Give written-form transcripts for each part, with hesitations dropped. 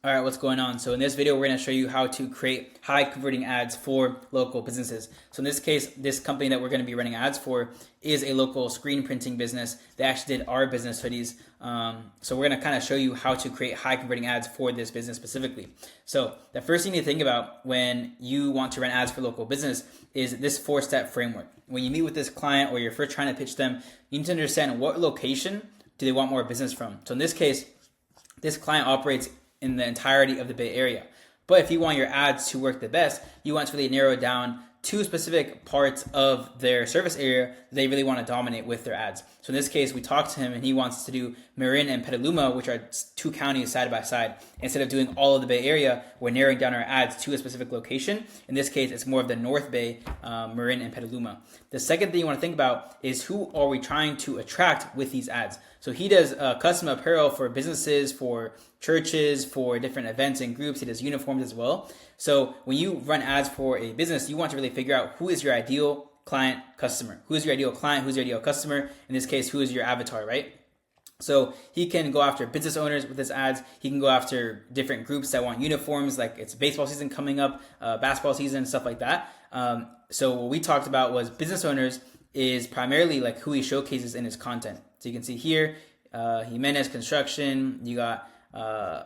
All right, what's going on? So in this video, we're going to show you how to create high converting ads for local businesses. So in this case, this company that we're going to be running ads for is a local screen printing business. They actually did our business hoodies. So we're going to kind of show you how to create high converting ads for this business specifically. So the first thing you need to think about when you want to run ads for local business is this 4-step framework. When you meet with this client or you're first trying to pitch them, you need to understand what location do they want more business from. So in this case, this client operates in the entirety of the Bay Area. But if you want your ads to work the best, you want to really narrow down two specific parts of their service area that they really want to dominate with their ads. So in this case, we talked to him and he wants to do Marin and Petaluma, which are two counties side by side. Instead of doing all of the Bay Area, we're narrowing down our ads to a specific location. In this case, it's more of the North Bay, Marin and Petaluma. The second thing you want to think about is who are we trying to attract with these ads. So he does custom apparel for businesses, for churches, for different events and groups. He does uniforms as well. So when you run ads for a business, you want to really figure out who is your ideal client customer. Who is your ideal client? Who's your ideal customer? In this case, who is your avatar, right? So he can go after business owners with his ads. He can go after different groups that want uniforms, like it's baseball season coming up, basketball season, stuff like that. So what we talked about was business owners is primarily like who he showcases in his content. So you can see here, Jimenez Construction, you got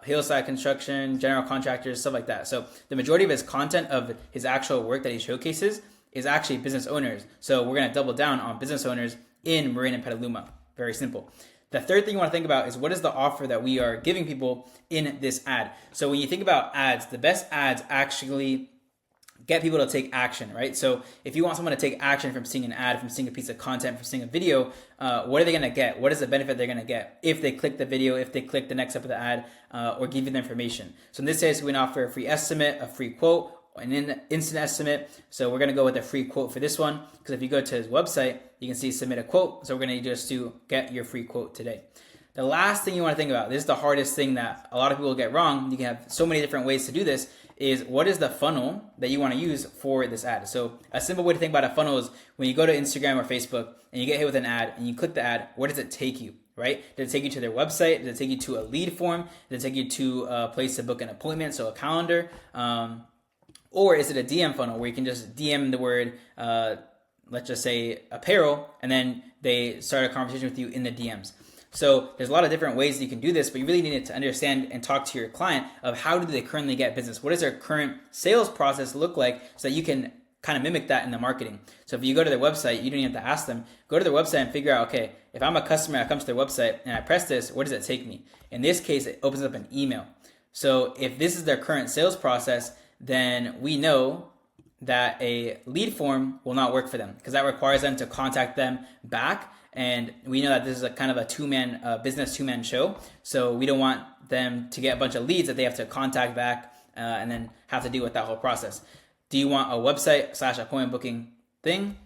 Hillside Construction, general contractors, stuff like that. So the majority of his content of his actual work that he showcases is actually business owners. So we're going to double down on business owners in Marin and Petaluma. Very simple. The third thing you want to think about is what is the offer that we are giving people in this ad. So when you think about ads, the best ads actually get people to take action, right? So if you want someone to take action from seeing an ad, from seeing a piece of content, from seeing a video, what are they going to get? What is the benefit they're going to get if they click the video, if they click the next step of the ad, or give you the information? So in this case, we can offer a free estimate, a free quote, an instant estimate. So we're going to go with a free quote for this one, because if you go to his website, you can see submit a quote. So we're going to just do get your free quote today. The last thing you want to think about, this is the hardest thing that a lot of people get wrong. You can have so many different ways to do this, is what is the funnel that you want to use for this ad. So a simple way to think about a funnel is when you go to Instagram or Facebook and you get hit with an ad and you click the ad, where does it take you, right? Does it take you to their website? Does it take you to a lead form? Does it take you to a place to book an appointment, so a calendar? Or is it a DM funnel where you can just DM the word, let's just say apparel, and then they start a conversation with you in the DMs? So there's a lot of different ways that you can do this, but you really need to understand and talk to your client of how do they currently get business? What does their current sales process look like so that you can kind of mimic that in the marketing? So if you go to their website, you don't even have to ask them. Go to their website and figure out, okay, if I'm a customer that comes to their website and I press this, where does it take me? In this case, it opens up an email. So if this is their current sales process, then we know that a lead form will not work for them because that requires them to contact them back. And we know that this is a kind of a business two-man show. So we don't want them to get a bunch of leads that they have to contact back and then have to deal with that whole process. Do you want a website/appointment booking thing?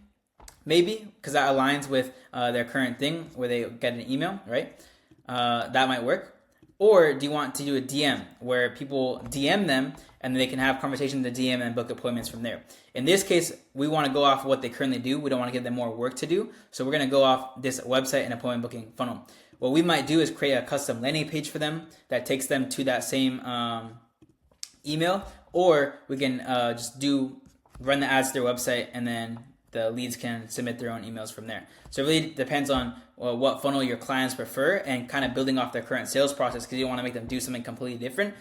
Maybe, because that aligns with their current thing where they get an email, right? That might work. Or do you want to do a DM where people DM them and they can have conversations in the DM and book appointments from there? In this case, we want to go off what they currently do. We don't want to give them more work to do. So we're going to go off this website and appointment booking funnel. What we might do is create a custom landing page for them that takes them to that same email. Or we can just run the ads to their website and then the leads can submit their own emails from there. So it really depends on what funnel your clients prefer and kind of building off their current sales process, because you don't want to make them do something completely different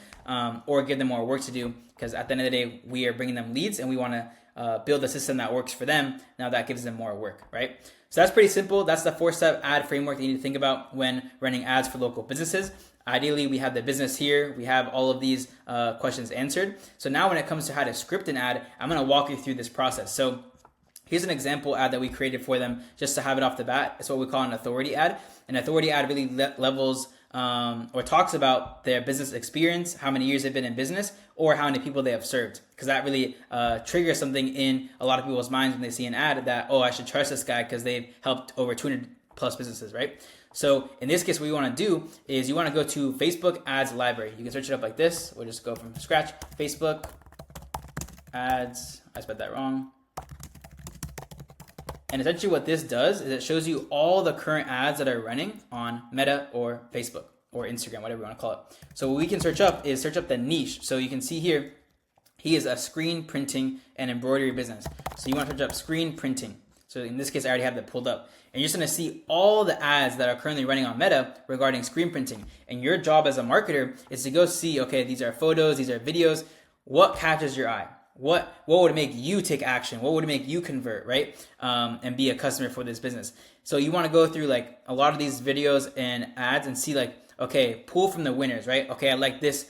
or give them more work to do, because at the end of the day, we are bringing them leads and we want to build a system that works for them. Now that gives them more work, right? So that's pretty simple. That's the 4-step ad framework that you need to think about when running ads for local businesses. Ideally, we have the business here. We have all of these questions answered. So now when it comes to how to script an ad, I'm going to walk you through this process. So here's an example ad that we created for them just to have it off the bat. It's what we call an authority ad. An authority ad really levels or talks about their business experience, how many years they've been in business, or how many people they have served. Because that really triggers something in a lot of people's minds when they see an ad that, oh, I should trust this guy because they've helped over 200 plus businesses, right? So in this case, what you want to do is you want to go to Facebook Ads Library. You can search it up like this. We'll just go from scratch. Facebook Ads. I spelled that wrong. And essentially what this does is it shows you all the current ads that are running on Meta or Facebook. or Instagram, whatever you want to call it. So what we can search up is search up the niche. So you can see here, he is a screen printing and embroidery business. So you want to search up screen printing. So in this case, I already have that pulled up. And you're just going to see all the ads that are currently running on Meta regarding screen printing. And your job as a marketer is to go see, okay, these are photos, these are videos. What catches your eye? What would make you take action? What would make you convert, right? And be a customer for this business. So you want to go through like a lot of these videos and ads and see like, okay, pull from the winners, right? Okay, I like this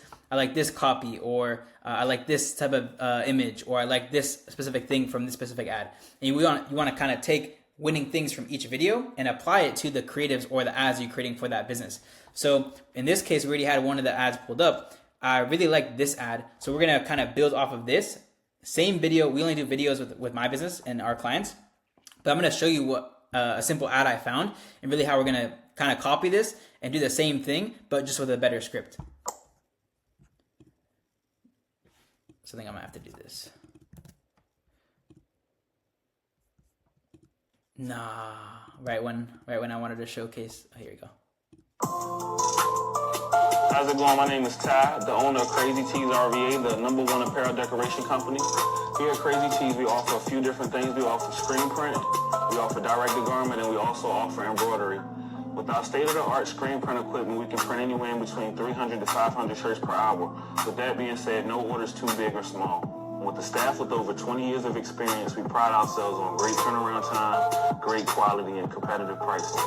copy, or I like this type of image, or I like this specific thing from this specific ad. And you want to kind of take winning things from each video and apply it to the creatives or the ads you're creating for that business. So in this case, we already had one of the ads pulled up. I really like this ad. So we're going to kind of build off of this. Same video. We only do videos with my business and our clients. But I'm going to show you what a simple ad I found and really how we're going to kind of copy this and do the same thing, but just with a better script. So I think I'm going to have to do this. Nah, right when I wanted to showcase. Oh, here we go. How's it going? My name is Ty, the owner of Crazy Tees RVA, the #1 apparel decoration company. Here at Crazy Tees, we offer a few different things. We offer screen print, we offer direct-to-garment, and we also offer embroidery. With our state-of-the-art screen print equipment, we can print anywhere in between 300 to 500 shirts per hour. With that being said, no order is too big or small. With a staff with over 20 years of experience, we pride ourselves on great turnaround time, great quality, and competitive pricing.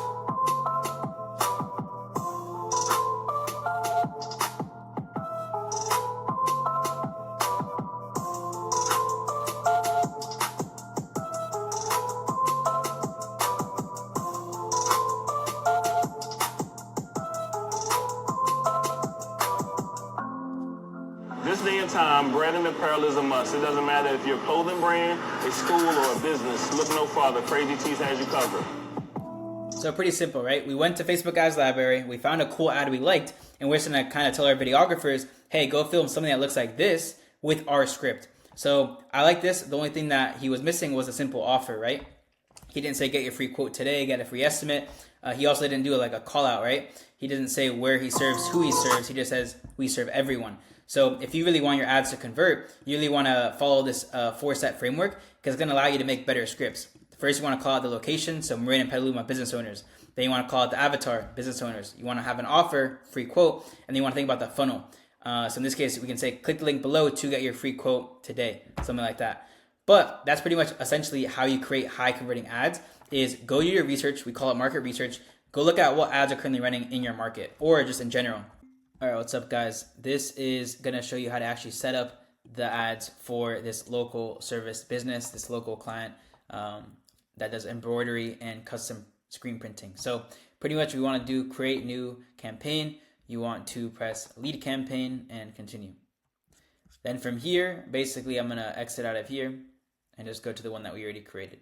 This day and time, branding apparel is a must. It doesn't matter if you're a clothing brand, a school, or a business. Look no farther. Crazy Tees has you covered. So pretty simple, right? We went to Facebook Ads Library, we found a cool ad we liked, and we're just going to kind of tell our videographers, hey, go film something that looks like this with our script. So I like this. The only thing that he was missing was a simple offer, right? He didn't say get your free quote today, get a free estimate. He also didn't do like a call out, right? He doesn't say where he serves, who he serves. He just says we serve everyone. So if you really want your ads to convert, you really want to follow this 4-step framework because it's going to allow you to make better scripts. First, you want to call out the location, so Marin and Petaluma business owners. Then you want to call out the avatar, business owners. You want to have an offer, free quote, and then you want to think about the funnel. So in this case, we can say click the link below to get your free quote today, something like that. But that's pretty much essentially how you create high converting ads is go do your research. We call it market research. Go look at what ads are currently running in your market or just in general. All right, what's up, guys? This is going to show you how to actually set up the ads for this local service business, this local client that does embroidery and custom screen printing. So pretty much we want to do create new campaign. You want to press lead campaign and continue. Then from here, basically I'm going to exit out of here and just go to the one that we already created.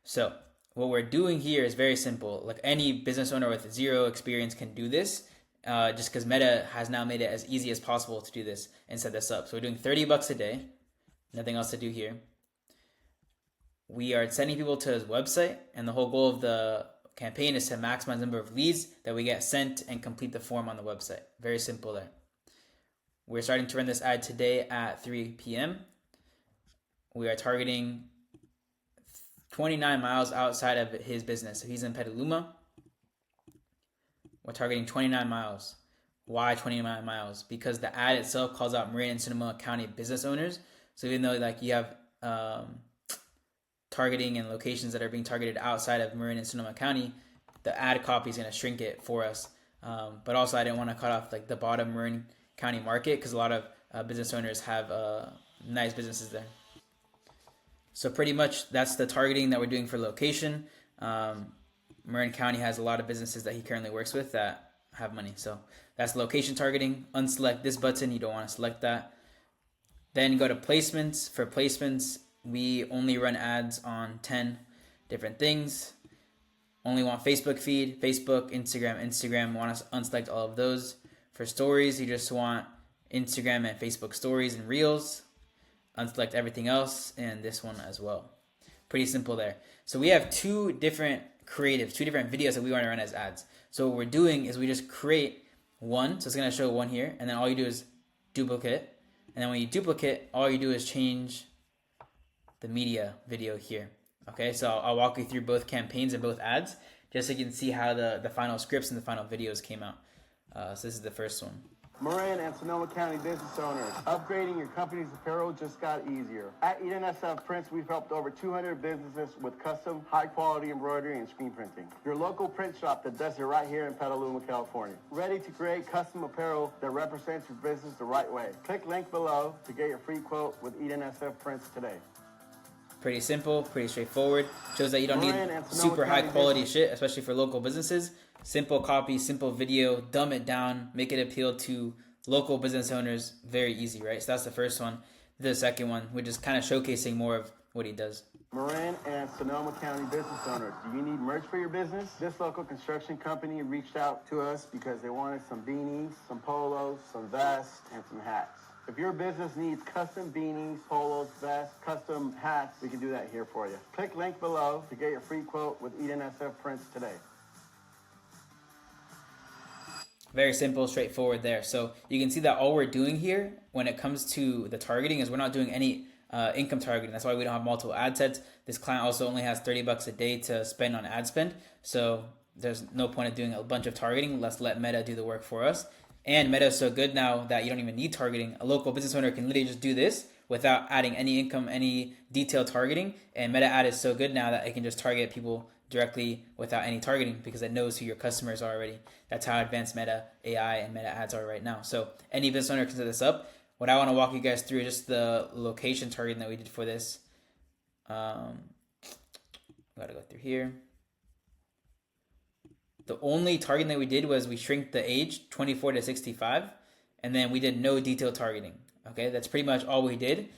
So what we're doing here is very simple. Like any business owner with zero experience can do this. Just because Meta has now made it as easy as possible to do this and set this up. So we're doing $30 a day. Nothing else to do here. We are sending people to his website, and the whole goal of the campaign is to maximize the number of leads that we get sent and complete the form on the website. Very simple there. We're starting to run this ad today at 3 p.m. We are targeting 29 miles outside of his business. So he's in Petaluma. We're targeting 29 miles. Why 29 miles? Because the ad itself calls out Marin and Sonoma County business owners. So even though like you have targeting and locations that are being targeted outside of Marin and Sonoma County, the ad copy is going to shrink it for us. But also I didn't want to cut off like the bottom Marin County market because a lot of business owners have nice businesses there. So pretty much that's the targeting that we're doing for location. Marin County has a lot of businesses that he currently works with that have money. So that's location targeting. Unselect this button. You don't want to select that. Then go to placements. For placements, we only run ads on 10 different things. Only want Facebook feed, Facebook, Instagram. Want to unselect all of those. For stories, you just want Instagram and Facebook stories and reels. Unselect everything else and this one as well. Pretty simple there. So we have two different creatives, two different videos that we want to run as ads. So what we're doing is we just create 1. So it's going to show 1 here. And then all you do is duplicate. And then when you duplicate, all you do is change the media video here. Okay, so I'll walk you through both campaigns and both ads just so you can see how the final scripts and the final videos came out. So this is the first one. Marin and Sonoma County business owners, upgrading your company's apparel just got easier. At Eden SF Prints, we've helped over 200 businesses with custom, high-quality embroidery and screen printing. Your local print shop that does it right here in Petaluma, California. Ready to create custom apparel that represents your business the right way. Click link below to get your free quote with Eden SF Prints today. Pretty simple, pretty straightforward. Shows that you don't need super high quality shit, especially for local businesses. Simple copy, simple video, dumb it down, make it appeal to local business owners. Very easy, right? So that's the first one. The second one, which is kind of showcasing more of what he does. Marin and Sonoma County business owners, do you need merch for your business? This local construction company reached out to us because they wanted some beanies, some polos, some vests, and some hats. If your business needs custom beanies, polos, vests, custom hats, we can do that here for you. Click link below to get your free quote with Eden SF Prints today. Very simple, straightforward there. So you can see that all we're doing here when it comes to the targeting is we're not doing any income targeting. That's why we don't have multiple ad sets. This client also only has $30 a day to spend on ad spend. So there's no point of doing a bunch of targeting. Let's let Meta do the work for us. And Meta is so good now that you don't even need targeting. A local business owner can literally just do this without adding any income, any detailed targeting. And Meta ad is so good now that it can just target people directly without any targeting because it knows who your customers are already. That's how advanced Meta AI and Meta ads are right now. So any business owner can set this up. What I want to walk you guys through is just the location targeting that we did for this. Gotta go through here. The only targeting that we did was we shrink the age 24 to 65, and then we did no detailed targeting. Okay, that's pretty much all we did.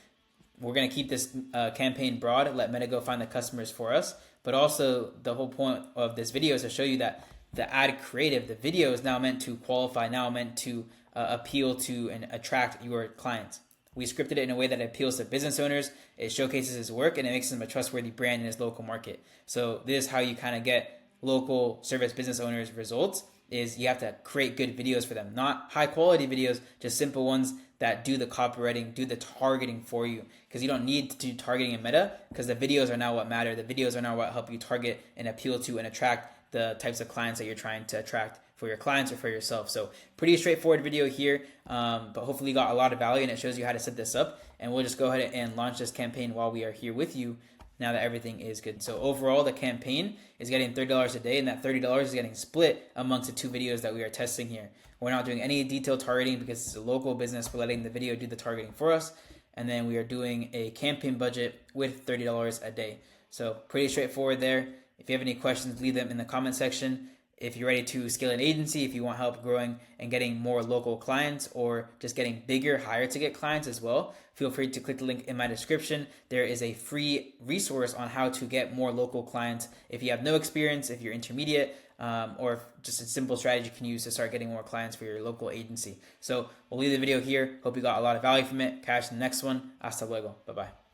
We're going to keep this campaign broad, let Meta go find the customers for us. But also the whole point of this video is to show you that the ad creative, the video is now meant to qualify, now meant to appeal to and attract your clients. We scripted it in a way that appeals to business owners. It showcases his work and it makes him a trustworthy brand in his local market. So this is how you kind of get local service business owners results, is you have to create good videos for them. Not high quality videos, just simple ones that do the copywriting, do the targeting for you. Because you don't need to do targeting in Meta because the videos are now what matter. The videos are now what help you target and appeal to and attract the types of clients that you're trying to attract for your clients or for yourself. So pretty straightforward video here, but hopefully you got a lot of value and it shows you how to set this up. And we'll just go ahead and launch this campaign while we are here with you now that everything is good. So overall, the campaign is getting $30 a day, and that $30 is getting split amongst the two videos that we are testing here. We're not doing any detailed targeting because it's a local business. We're letting the video do the targeting for us. And then we are doing a campaign budget with $30 a day. So pretty straightforward there. If you have any questions, leave them in the comment section. If you're ready to scale an agency, if you want help growing and getting more local clients or just getting bigger, higher ticket clients as well, feel free to click the link in my description. There is a free resource on how to get more local clients. If you have no experience, if you're intermediate, or just a simple strategy you can use to start getting more clients for your local agency. So we'll leave the video here. Hope you got a lot of value from it. Catch the next one. Hasta luego. Bye-bye.